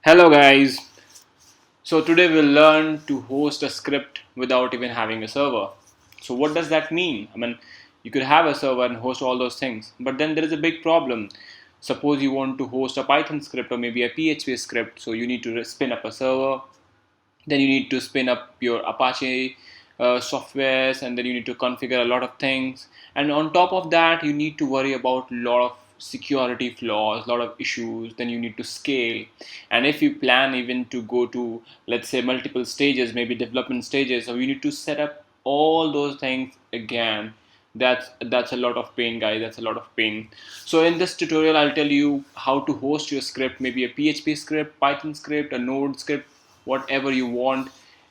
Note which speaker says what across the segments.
Speaker 1: Hello guys. So today we'll learn to host a script without even having a server. So what does that mean? I mean, you could have a server and host all those things, but then there is a big problem. Suppose you want to host a Python script or maybe a PHP script, so you need to spin up a server, then you need to spin up your Apache softwares, and then you need to configure a lot of things, and on top of that you need to worry about a lot of security flaws, a lot of issues. Then you need to scale, and if you plan even to go to, let's say, multiple stages, maybe development stages, so you need to set up all those things again. That's a lot of pain, guys. That's a lot of pain. So in this tutorial I'll tell you how to host your script, maybe a PHP script, Python script, a Node script, whatever you want,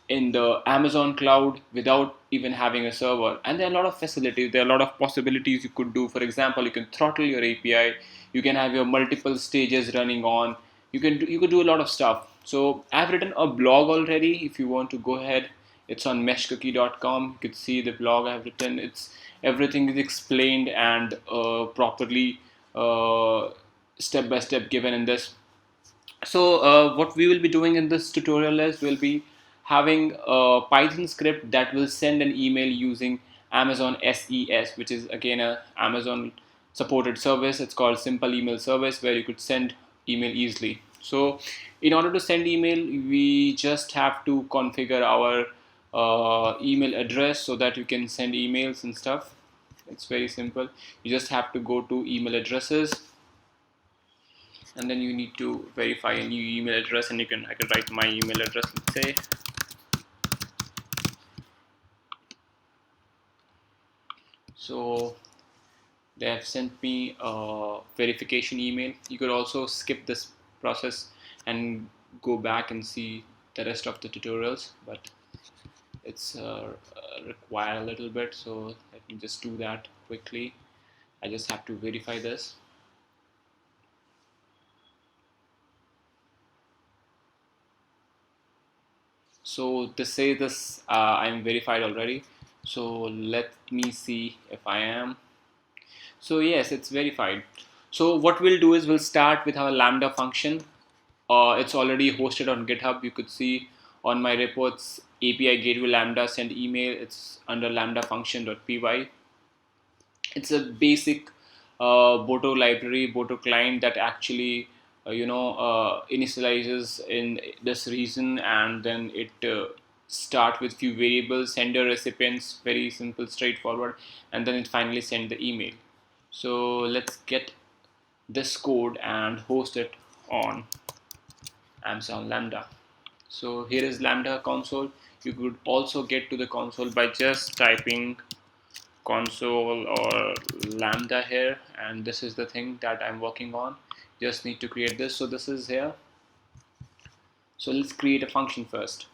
Speaker 1: in the Amazon cloud without even having a server. And there are a lot of facilities, there are a lot of possibilities you could do. For example, you can throttle your API, you can have your multiple stages running on, you could do a lot of stuff. So I've written a blog already. If you want to go ahead, it's on meshcookie.com. You could see the blog I've written. It's everything is explained and properly step by step given in this. So what we will be doing in this tutorial is we'll be having a Python script that will send an email using Amazon SES, which is again a Amazon supported service. It's called Simple Email Service, where you could send email easily. So in order to send email, we just have to configure our email address so that you can send emails and stuff. It's very simple. You just have to go to email addresses, and then you need to verify a new email address, and I can write my email address, let's say. So they have sent me a verification email. You could also skip this process and go back and see the rest of the tutorials, but it's require a little bit, so let me just do that quickly. I just have to verify this. So this says this I'm verified already. So let me see if I am. So yes, it's verified. So what we'll do is we'll start with our Lambda function. It's already hosted on GitHub. You could see on my reports API gateway Lambda send email. It's under lambda function.py. It's a basic Boto library, Boto client that actually initializes in this region, and then it start with few variables, sender, recipients, very simple, straightforward, and then it finally send the email. So let's get this code and host it on Amazon Lambda. So here is Lambda console. You could also get to the console by just typing console or Lambda here, and this is the thing that I'm working on. Just need to create this. So this is here. So let's create a function first.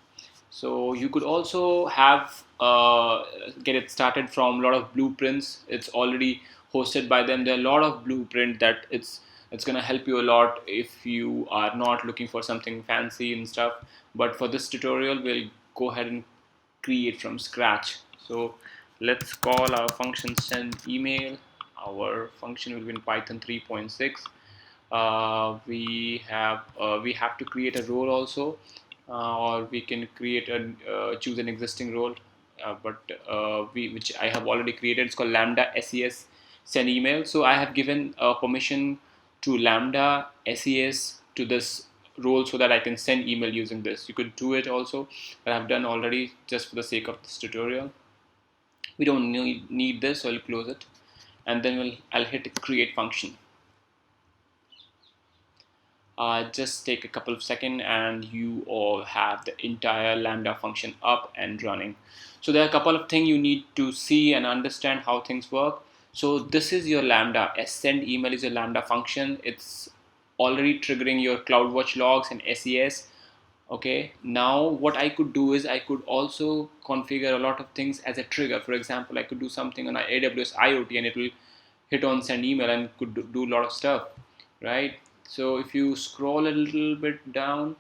Speaker 1: So you could also have get it started from a lot of blueprints. It's already hosted by them. There are a lot of blueprint that it's gonna help you a lot if you are not looking for something fancy and stuff. But for this tutorial, we'll go ahead and create from scratch. So let's call our function send email. Our function will be in Python 3.6. We have to create a role also, or we can create a choose an existing role, but which I have already created. It's called Lambda SES send email. So I have given permission to Lambda SES to this role so that I can send email using this. You could do it also, but I've done already just for the sake of this tutorial. We don't need this, so I'll close it, and then I'll hit create function. Just take a couple of seconds and you all have the entire Lambda function up and running. So there are a couple of things you need to see and understand how things work. So this is your Lambda. Send email is a Lambda function. It's already triggering your CloudWatch logs and SES. Okay, now what I could do is I could also configure a lot of things as a trigger. For example, I could do something on AWS IoT and it will hit on send email and could do a lot of stuff, right? So if you scroll a little bit down,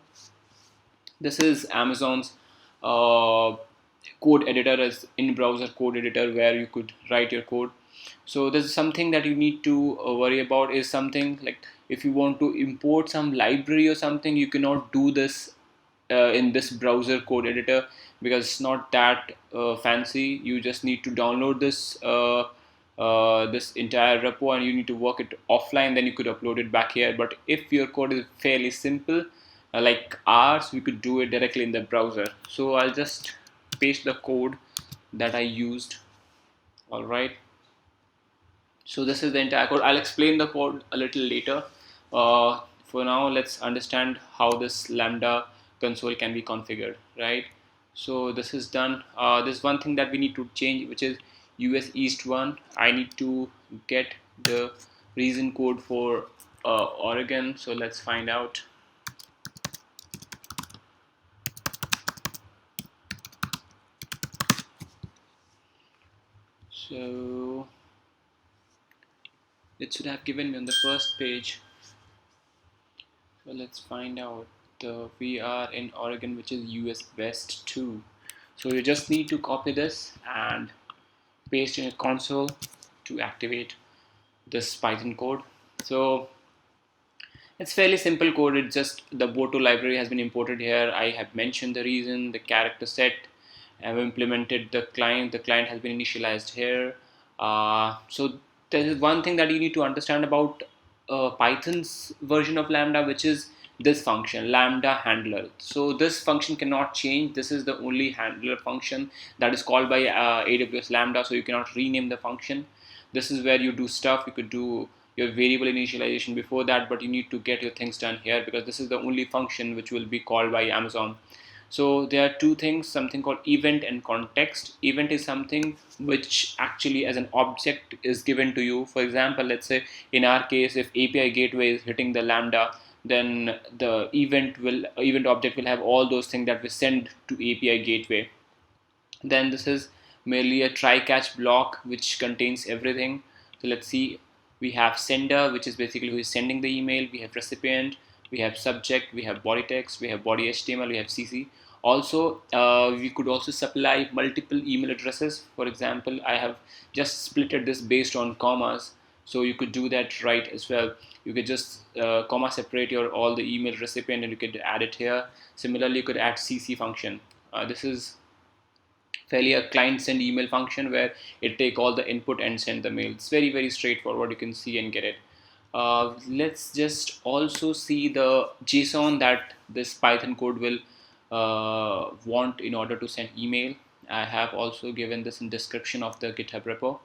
Speaker 1: this is Amazon's code editor, as in-browser code editor, where you could write your code. So there's something that you need to worry about is something like if you want to import some library or something, you cannot do this in this browser code editor because it's not that fancy. You just need to download this entire repo and you need to work it offline, then you could upload it back here. But if your code is fairly simple, like ours, we could do it directly in the browser. So I'll just paste the code that I used. All right, so this is the entire code. I'll explain the code a little later. For now, let's understand how this Lambda console can be configured, right? So this is done. There's one thing that we need to change, which is US East 1. I need to get the region code for Oregon. So let's find out. So it should have given me on the first page. So let's find out. We are in Oregon, which is US West 2. So you just need to copy this and paste in a console to activate this Python code. So it's fairly simple code. It's just the Boto library has been imported here. I have mentioned the reason, the character set. I've implemented the client. The client has been initialized here. So there is one thing that you need to understand about Python's version of Lambda, which is this function, Lambda handler. So this function cannot change. This is the only handler function that is called by AWS Lambda. So you cannot rename the function. This is where you do stuff. You could do your variable initialization before that, but you need to get your things done here because this is the only function which will be called by Amazon. So there are two things, something called event and context. Event is something which actually as an object is given to you. For example, let's say in our case, if API gateway is hitting the Lambda, then the event object will have all those things that we send to API gateway. Then this is merely a try catch block which contains everything. So let's see, we have sender, which is basically who is sending the email. We have recipient, we have subject, we have body text, we have body HTML, we have CC. Also, we could also supply multiple email addresses. For example, I have just splitted this based on commas. So you could do that right as well. You could just comma separate your all the email recipient and you could add it here. Similarly, you could add CC function. This is fairly a client send email function where it take all the input and send the mail. It's very straightforward. You can see and get it. Let's just also see the JSON that this Python code will want in order to send email. I have also given this in description of the GitHub repo.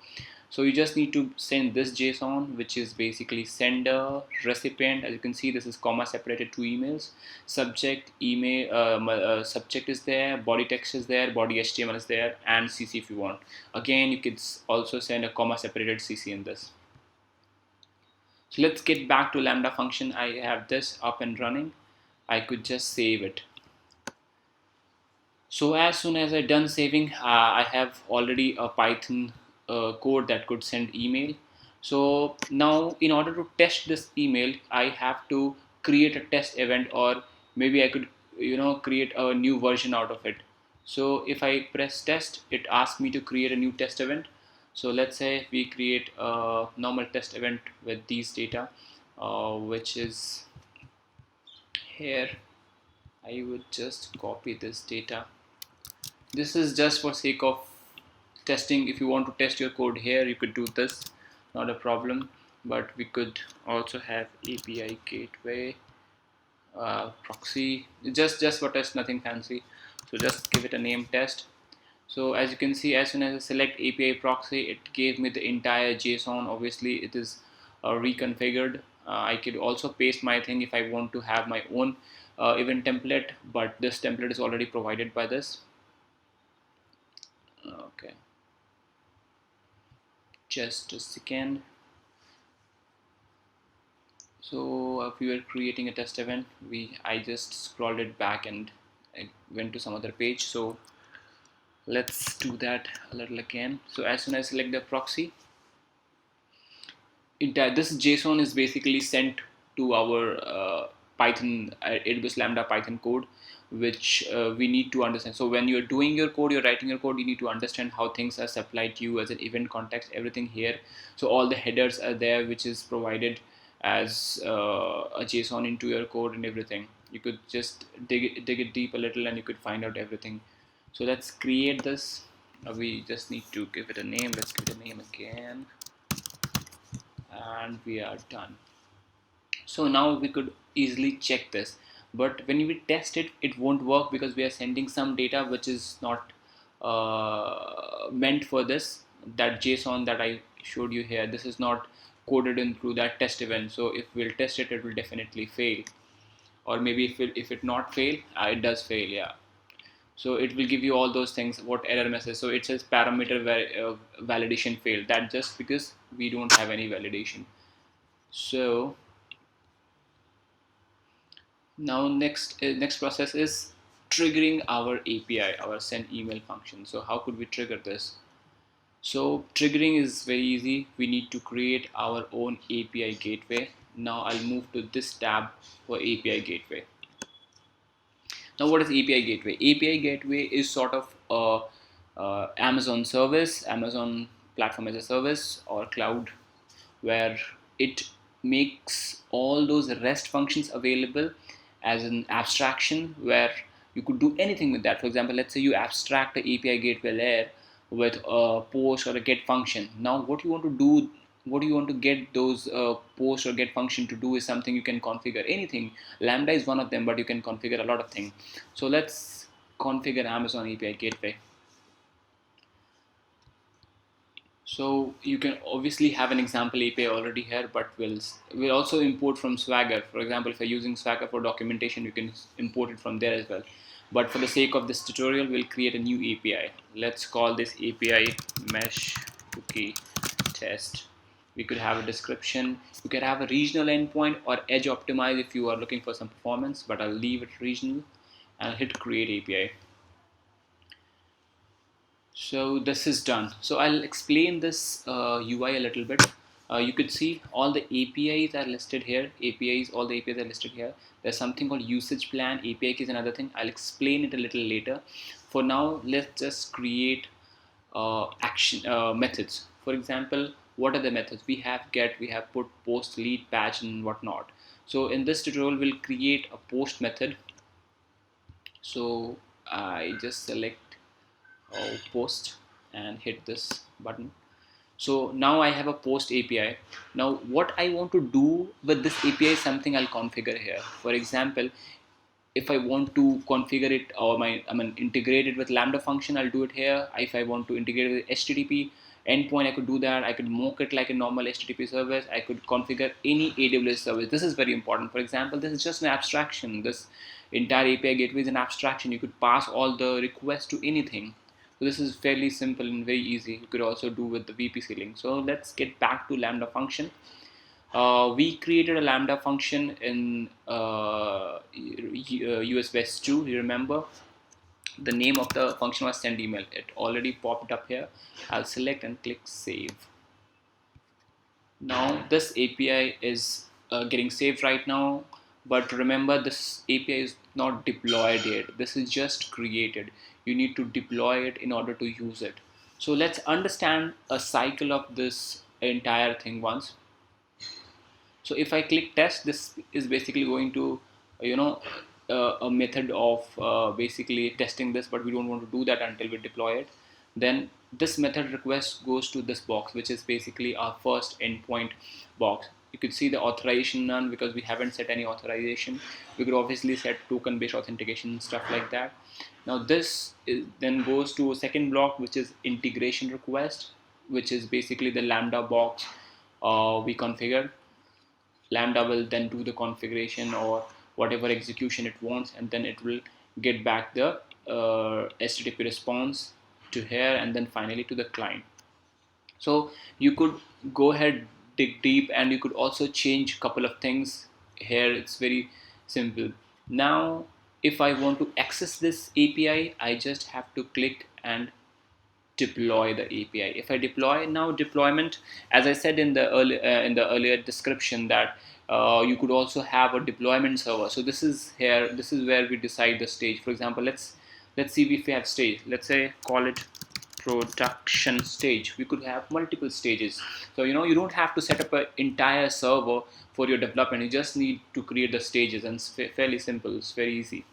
Speaker 1: So you just need to send this JSON, which is basically sender, recipient. As you can see, this is comma separated two emails. Subject, email, subject is there, body text is there, body HTML is there, and CC if you want. Again, you could also send a comma separated CC in this. So let's get back to Lambda function. I have this up and running. I could just save it. So as soon as I done saving, I have already a Python code that could send email. So now in order to test this email, I have to create a test event, or maybe I could create a new version out of it. So if I press test, it asks me to create a new test event. So let's say we create a normal test event with these data, which is here. I would just copy this data. This is just for sake of testing. If you want to test your code here, you could do this, not a problem. But we could also have API gateway proxy, just for test, nothing fancy. So just give it a name test. So as you can see, as soon as I select API proxy, it gave me the entire JSON. Obviously it is reconfigured. I could also paste my thing if I want to have my own event template, but this template is already provided by this. Okay, just a second. So if we were creating a test event, I just scrolled it back and I went to some other page. So let's do that a little again. So as soon as I select the proxy, this JSON is basically sent to our Python AWS Lambda Python code, which we need to understand. So when you're doing your code, you're writing your code, you need to understand how things are supplied to you as an event context, everything here. So all the headers are there, which is provided as a JSON into your code and everything. You could just dig it deep a little and you could find out everything. So let's create this. We just need to give it a name. Let's give it a name again. And we are done. So now we could easily check this, but when we test it, it won't work because we are sending some data which is not meant for this. That JSON that I showed you here, this is not coded in through that test event. So if we'll test it, it will definitely fail. Or maybe if it not fail, it does fail, yeah. So it will give you all those things, what error message. So it says parameter validation failed. That just because we don't have any validation. So now next process is triggering our API, our send email function. So how could we trigger this? So triggering is very easy. We need to create our own API gateway. Now I'll move to this tab for API gateway. Now what is API gateway? API gateway is sort of a Amazon service, Amazon platform as a service or cloud, where it makes all those REST functions available as an abstraction, where you could do anything with that. For example, let's say you abstract the API gateway layer with a post or a get function. Now what you want to do, what you want to get those post or get function to do is something you can configure anything. Lambda is one of them, but you can configure a lot of things. So let's configure Amazon API gateway. So you can obviously have an example API already here, but we'll also import from Swagger. For example, if you're using Swagger for documentation, you can import it from there as well. But for the sake of this tutorial, we'll create a new API. Let's call this API mesh cookie test. We could have a description. You can have a regional endpoint or edge optimize if you are looking for some performance, but I'll leave it regional and I'll hit create API. So this is done. So I'll explain this UI a little bit. You could see all the APIs are listed here. All the APIs are listed here. There's something called usage plan. API key is another thing. I'll explain it a little later. For now, let's just create action methods. For example, what are the methods? We have get, we have put, post, lead, patch, and whatnot. So in this tutorial, we'll create a post method. So I just select post and hit this button. So now I have a post API. Now what I want to do with this API is something I'll configure here. For example, if I want to configure it or integrate it with Lambda function, I'll do it here. If I want to integrate it with HTTP endpoint, I could do that. I could mock it like a normal HTTP service. I could configure any AWS service. This is very important. For example, this is just an abstraction. This entire API gateway is an abstraction. You could pass all the requests to anything. So this is fairly simple and very easy. You could also do with the VPC link. So let's get back to Lambda function. We created a Lambda function in US West 2. You remember the name of the function was send email. It already popped up here. I'll select and click save. Now this API is getting saved right now. But remember, this API is not deployed yet. This is just created. You need to deploy it in order to use it. So let's understand a cycle of this entire thing once. So if I click test, this is basically going to, a method of basically testing this, but we don't want to do that until we deploy it. Then this method request goes to this box, which is basically our first endpoint box. You could see the authorization none because we haven't set any authorization. We could obviously set token based authentication, stuff like that. Now this then goes to a second block, which is integration request, which is basically the Lambda box we configured. Lambda will then do the configuration or whatever execution it wants, and then it will get back the HTTP response to here and then finally to the client. So you could go ahead, dig deep, and you could also change a couple of things here. It's very simple. Now if I want to access this API, I just have to click and deploy the API. If I deploy now, deployment, as I said in the earlier description, that You could also have a deployment server. So this is where we decide the stage. For example, let's see if we have stage. Let's say call it production stage. We could have multiple stages. So you don't have to set up an entire server for your development. You just need to create the stages, and it's fairly simple. It's very easy.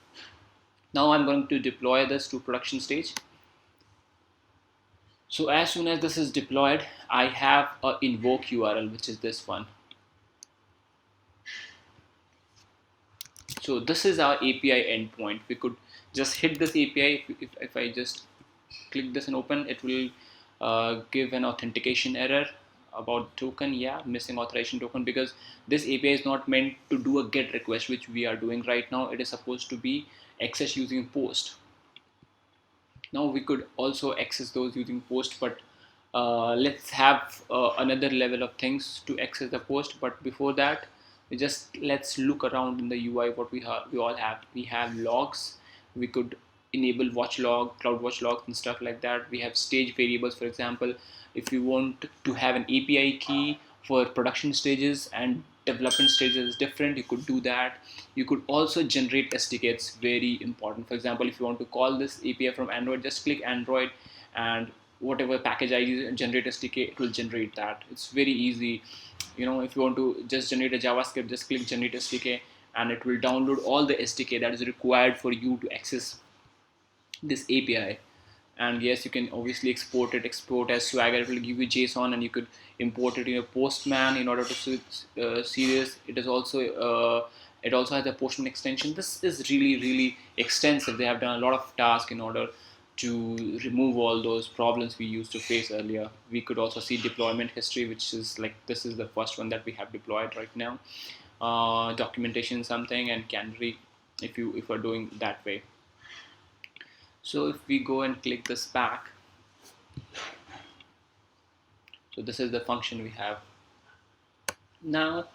Speaker 1: Now I'm going to deploy this to production stage. So as soon as this is deployed, I have a invoke URL, which is this one. So this is our API endpoint. We could just hit this API. If I just click this and open, it will give an authentication error about token. Yeah, missing authorization token, because this API is not meant to do a GET request, which we are doing right now. It is supposed to be accessed using POST. Now we could also access those using POST, but let's have another level of things to access the POST. But before that, let's look around in the UI. What we all have. We have logs. We could enable watch log, cloud watch logs, and stuff like that. We have stage variables. For example, if you want to have an API key for production stages and development stages is different, you could do that. You could also generate SDK. It's very important. For example, if you want to call this API from Android, just click Android, and whatever package ID generate SDK, it will generate that. It's very easy. If you want to just generate a JavaScript, just click generate SDK, and it will download all the SDK that is required for you to access this API. And yes, you can obviously export as Swagger. It will give you JSON, and you could import it in your Postman in order to see this. It also has a Postman extension. This is really extensive. They have done a lot of tasks in order to remove all those problems we used to face earlier. We could also see deployment history, which is like, this is the first one that we have deployed right now. Documentation something, and canary if you're doing that way. So if we go and click this back, so this is the function we have. Now,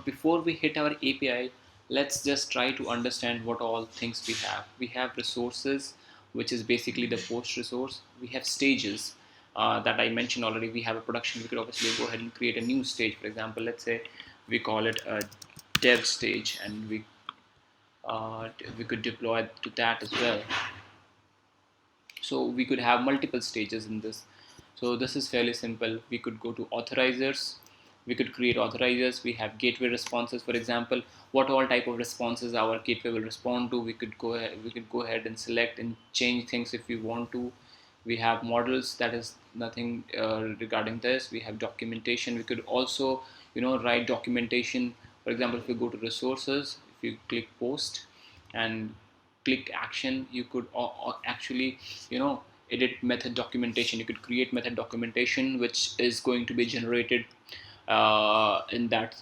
Speaker 1: before we hit our API, let's just try to understand what all things we have. We have resources, which is basically the post resource. We have stages that I mentioned already. We have a production. We could obviously go ahead and create a new stage. For example, let's say we call it a dev stage, and we could deploy to that as well. So we could have multiple stages in this. So this is fairly simple. We could go to authorizers. We could create authorizers. We have gateway responses. For example, what all type of responses our gateway will respond to. We could go ahead and select and change things if we want to. We have models. That is nothing regarding this. We have documentation. We could also write documentation. For example, if you go to resources, if you click post and click action, you could actually edit method documentation. You could create method documentation, which is going to be generated in that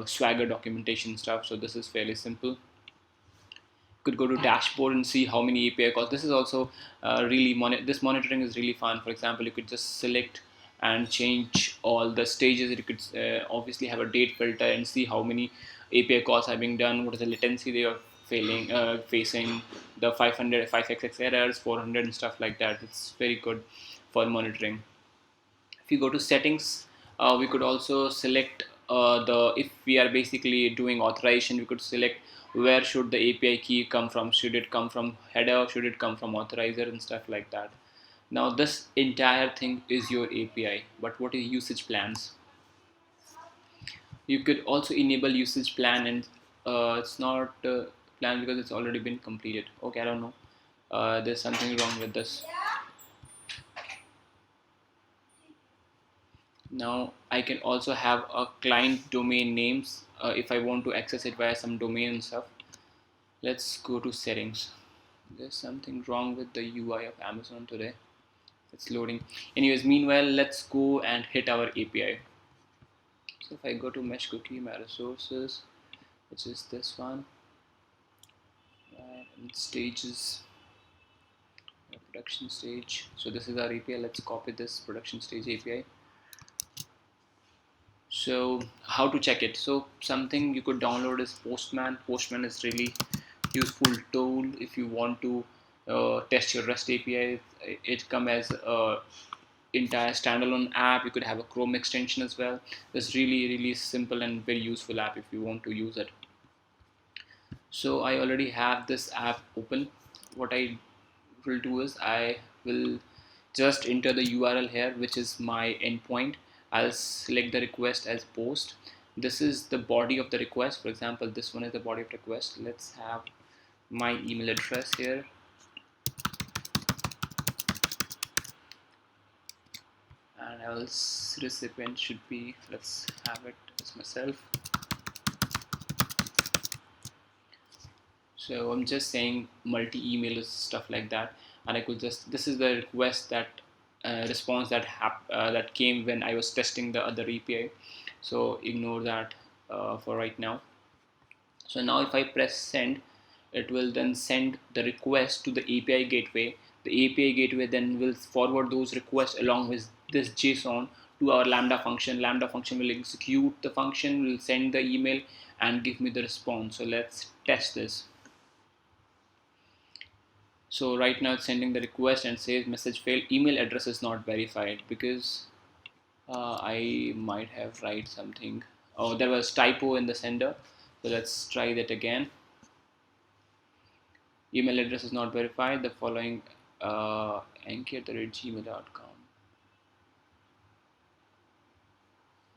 Speaker 1: Swagger documentation stuff. So this is fairly simple. You could go to dashboard and see how many API calls. This is also this monitoring is really fun. For example, you could just select and change all the stages. You could obviously have a date filter and see how many API calls are being done, what is the latency they are facing, the 500 5xx errors, 400 and stuff like that. It's very good for monitoring. If you go to settings, we could also select if we are basically doing authorization, we could select where should the API key come from. Should it come from header? Should it come from authorizer and stuff like that? Now this entire thing is your API, but what is usage plans? You could also enable usage plan, and it's not plan because it's already been completed. Okay, I don't know. There's something wrong with this. Now I can also have a client domain names if I want to access it via some domain and stuff. Let's go to settings. There's something wrong with the UI of Amazon today. It's loading. Anyways, meanwhile, let's go and hit our API. So if I go to mesh cookie, my resources, which is this one, and stages, production stage. So this is our API. Let's copy this production stage API. So how to check it? So something you could download is Postman. Postman is really useful tool if you want to test your REST API. It come as entire standalone app. You could have a Chrome extension as well. It's really simple and very useful app if you want to use it. So I already have this app open. What I will do is I will just enter the URL here, which is my endpoint. I'll select the request as post. This is the body of the request. For example, this one is the body of request. Let's have my email address here, and else recipient should be, let's have it as myself. So I'm just saying multi-email stuff like that, and I could just, this is the request that response that came when I was testing the other API. So ignore that for right now. So now if I press send, it will then send the request to the API gateway. The API gateway then will forward those requests along with this JSON to our Lambda function. Lambda function will execute the function, will send the email and give me the response. So let's test this. So right now it's sending the request and says message failed, email address is not verified, because I might have write something. Oh, there was typo in the sender. So let's try that again. Email address is not verified. The following anki@gmail.com.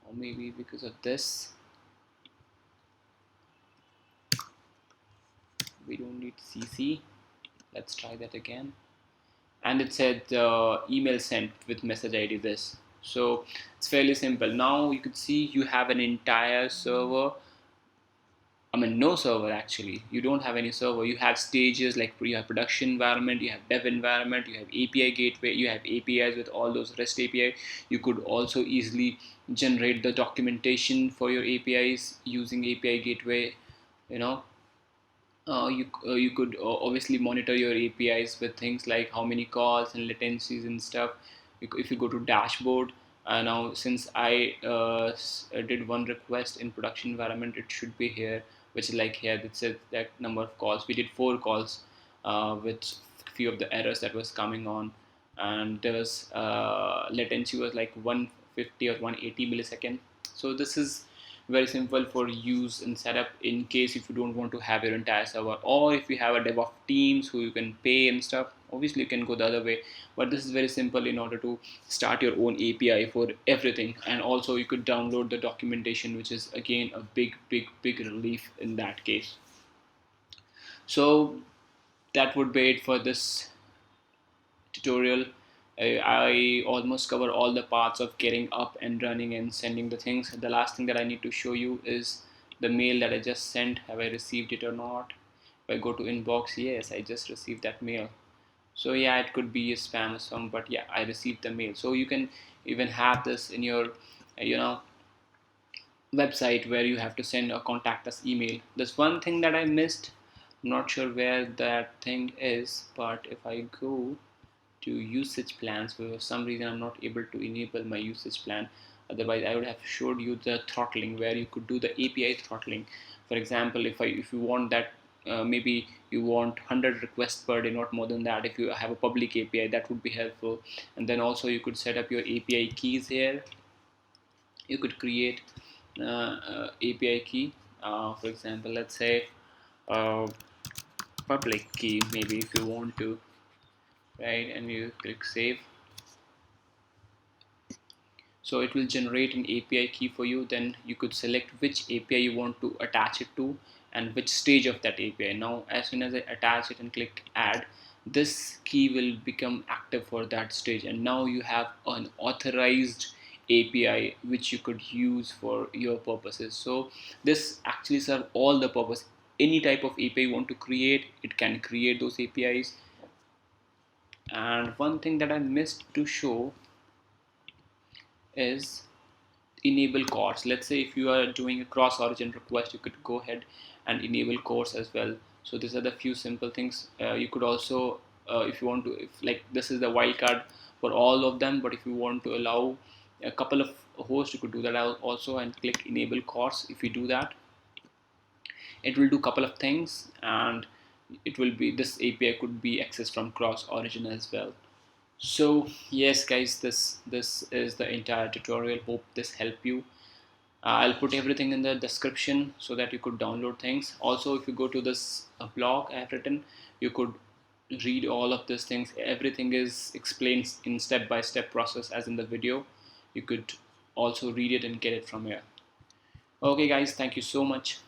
Speaker 1: Or maybe because of this, we don't need CC. Let's try that again. And it said email sent with message ID this. So it's fairly simple. Now you could see you have an entire server. I mean, no server actually. You don't have any server. You have stages, like you have production environment, you have dev environment, you have API gateway, you have APIs with all those REST API. You could also easily generate the documentation for your APIs using API gateway. You know, you could obviously monitor your APIs with things like how many calls and latencies and stuff. If you go to dashboard, now since I did one request in production environment, it should be here, which is like here that says that number of calls. We did 4 calls with few of the errors that was coming on, and there was latency was like 150 or 180 millisecond. So this is very simple for use and setup in case if you don't want to have your entire server, or if you have a DevOps teams who you can pay and stuff. Obviously you can go the other way, but this is very simple in order to start your own API for everything. And also you could download the documentation, which is again a big relief in that case. So that would be it for this tutorial. I almost cover all the parts of getting up and running and sending the things. The last thing that I need to show you is the mail that I just sent. Have I received it or not? If I go to inbox, yes, I just received that mail. So yeah, it could be a spam or something, but yeah, I received the mail. So you can even have this in your website where you have to send a contact us email. There's one thing that I missed. I'm not sure where that thing is, but if I go to usage plans, for some reason I'm not able to enable my usage plan. Otherwise I would have showed you the throttling, where you could do the API throttling. For example, if you want that, maybe you want 100 requests per day, not more than that. If you have a public API, that would be helpful. And then also you could set up your API keys here. You could create API key, for example, let's say public key, maybe, if you want to, right? And you click save. So it will generate an API key for you. Then you could select which API you want to attach it to and which stage of that API. Now as soon as I attach it and click add, this key will become active for that stage, and now you have an authorized API which you could use for your purposes. So this actually serves all the purpose. Any type of API you want to create, it can create those APIs. And one thing that I missed to show is enable CORS. Let's say if you are doing a cross origin request, you could go ahead and enable CORS as well. So these are the few simple things. You could also, if you want to, if like this is the wildcard for all of them, but if you want to allow a couple of hosts, you could do that also and click enable CORS. If you do that, it will do a couple of things, and it will be, this API could be accessed from cross origin as well. So yes guys, this is the entire tutorial. Hope this helped you. I'll put everything in the description so that you could download things. Also, if you go to this blog I have written, you could read all of these things. Everything is explained in step-by-step process as in the video. You could also read it and get it from here. Okay guys, thank you so much.